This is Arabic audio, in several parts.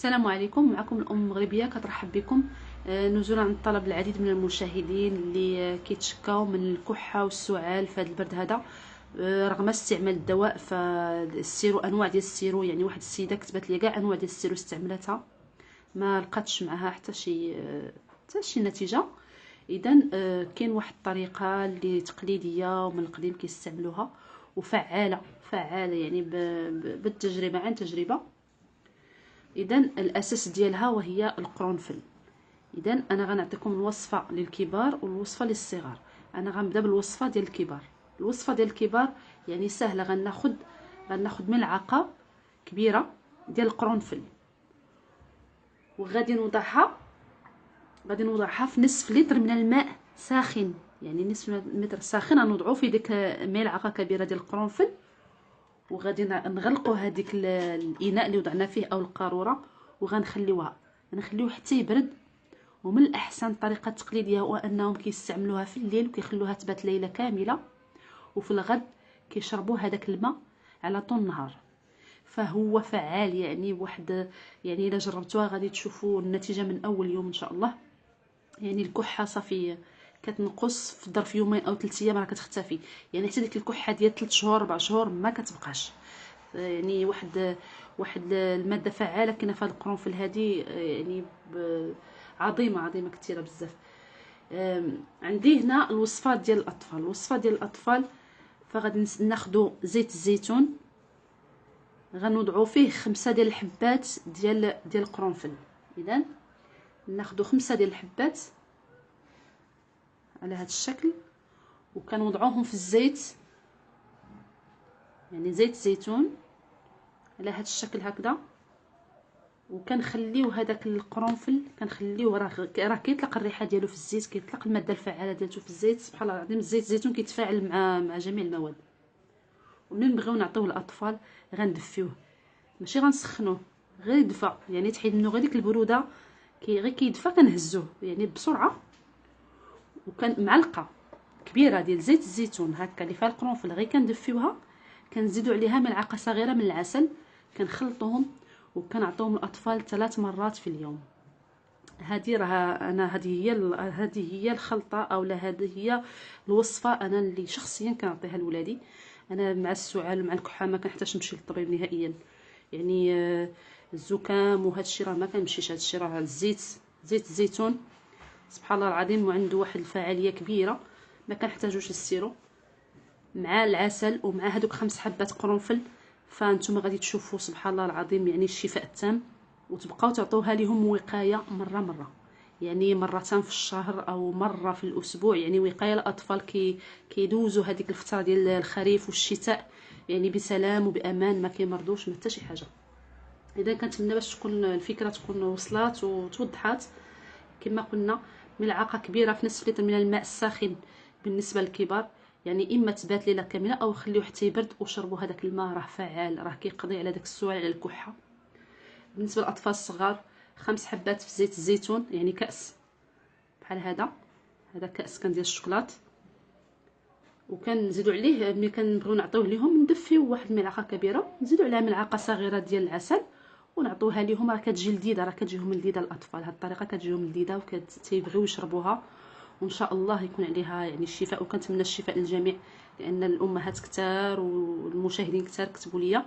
السلام عليكم. معكم الام المغربيه كترحب بكم. نزولا عن طلب العديد من المشاهدين اللي كيتشكاو من الكحه والسعال في هذا البرد هذا، رغم استعمال الدواء. فالسيرو انواع ديال السيرو، يعني واحد السيده كتبت لي كاع انواع ديال السيرو استعملتها ما لقاتش معها حتى شي نتيجه. اذا كاين واحد الطريقه اللي تقليديه ومن القديم كيستعملوها وفعاله يعني بالتجربه عن تجربه. اذا الاساس ديالها وهي القرنفل. اذا انا غنعطيكم الوصفه للكبار والوصفه للصغار. انا غنبدا بالوصفه ديال الكبار. الوصفه ديال الكبار يعني سهله. غناخد ملعقه كبيره ديال القرنفل، وغادي نوضعها في نصف لتر من الماء ساخن. يعني نصف لتر ساخن غنوضعو في ديك ملعقه كبيره ديال القرنفل، وغادي نغلقوا هذيك الاناء اللي وضعنا فيه او القاروره، وغنخليوه حتى يبرد. ومن الاحسن الطريقه التقليديه هو انهم كيستعملوها في الليل وكيخلوها تبات ليله كامله، وفي الغد كيشربوا هذاك الماء على طول النهار. فهو فعال يعني يعني الا جربتوها غادي تشوفوا النتيجه من اول يوم ان شاء الله. يعني الكحه صافي كتنقص في ظرف يومين او 3 ايام راه كتختفي. يعني حتى ديك الكحه ديال 3 شهور 4 شهور ما كتبقاش. يعني واحد الماده فعاله كاينه في هذا القرنفل هذه، يعني عظيمه كثيره بزاف. عندي هنا الوصفات ديال الاطفال. فغادي ناخذ زيت الزيتون، غنوضعوا فيه 5 ديال الحبات ديال القرنفل. اذا ناخذ 5 ديال الحبات على هذا الشكل، وكنوضعوهم في الزيت، يعني زيت الزيتون على هذا الشكل هكذا. وكنخليو هذاك القرنفل كنخليوه راه كيطلق الريحه ديالو في الزيت، كيطلق الماده الفعاله ديالته في الزيت. سبحان الله العظيم، زيت الزيتون كيتفاعل مع جميع المواد. ومن نبغيو نعطيوه للاطفال غندفيوه، ماشي غنسخنوه، غير يدفى. يعني تحيد منه غير ديك البروده، غير كيدفى كنهزوه يعني بسرعه. وكان معلقه كبيره ديال زيت الزيتون هكا اللي فيها القرنفل غير كندفيوها، كنزيدوا عليها ملعقه صغيره من العسل، كنخلطوهم وكنعطيوهم الاطفال 3 مرات في اليوم. هذه هي الخلطه، او لا هذه هي الوصفه انا اللي شخصيا كنعطيها لولادي. انا مع السعال ومع الكحه ما كنحتاجش نمشي للطبيب نهائيا. يعني الزكام وهذا الشيء راه ما كنمشيش. هذا الشيء راه زيت الزيتون سبحان الله العظيم، وعنده واحد الفاعليه كبيره، ما كنحتاجوش السيرو مع العسل ومع هذوك 5 حبات قرنفل. فانتم غادي تشوفوا سبحان الله العظيم يعني الشفاء التام. وتبقاو تعطوها لهم وقايه مره، يعني مرتين في الشهر او مره في الاسبوع. يعني وقايه الاطفال كيدوزوا هذيك الفتره ديال الخريف والشتاء يعني بسلام وبامان، ما كيمرضوش ما حتى شي حاجه. اذا كنتمنى باش تكون الفكره تكون وصلات وتوضحات. كما قلنا ملعقه كبيره في نصف لتر من الماء الساخن بالنسبه للكبار. يعني اما تبات ليله كامله او خليوه حتى يبرد وشربوا هذاك الماء، راه فعال، راه كيقضي على داك السعال على الكحه. بالنسبه للاطفال الصغار 5 حبات في زيت الزيتون، يعني كاس بحال هذا كاس كان ديال الشوكولات. وكنزيدوا عليه ملي كنبغيو نعطيوه لهم ندفيو واحد الملعقه كبيره، نزيدوا عليها ملعقه صغيره ديال العسل ونعطوها لهم. راه كتجي لذيذه، راه كتجيهم لذيذه الاطفال. هذه الطريقه كتجيهم لذيذه وكتيبغيو يشربوها، وان شاء الله يكون عليها يعني الشفاء. وكنتمنى الشفاء للجميع، لان الامهات كثار والمشاهدين كثار كتبوا لي.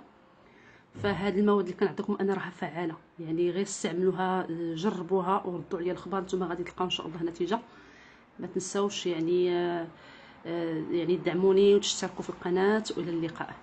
فهاد المواد اللي كنعطيكم انا راه فعاله، يعني غير استعملوها، جربوها وردوا عليا الخبر. نتوما غادي تلقاو ان شاء الله نتيجه. ما تنساوش يعني يعني تدعموني وتشتركوا في القناه. والى اللقاء.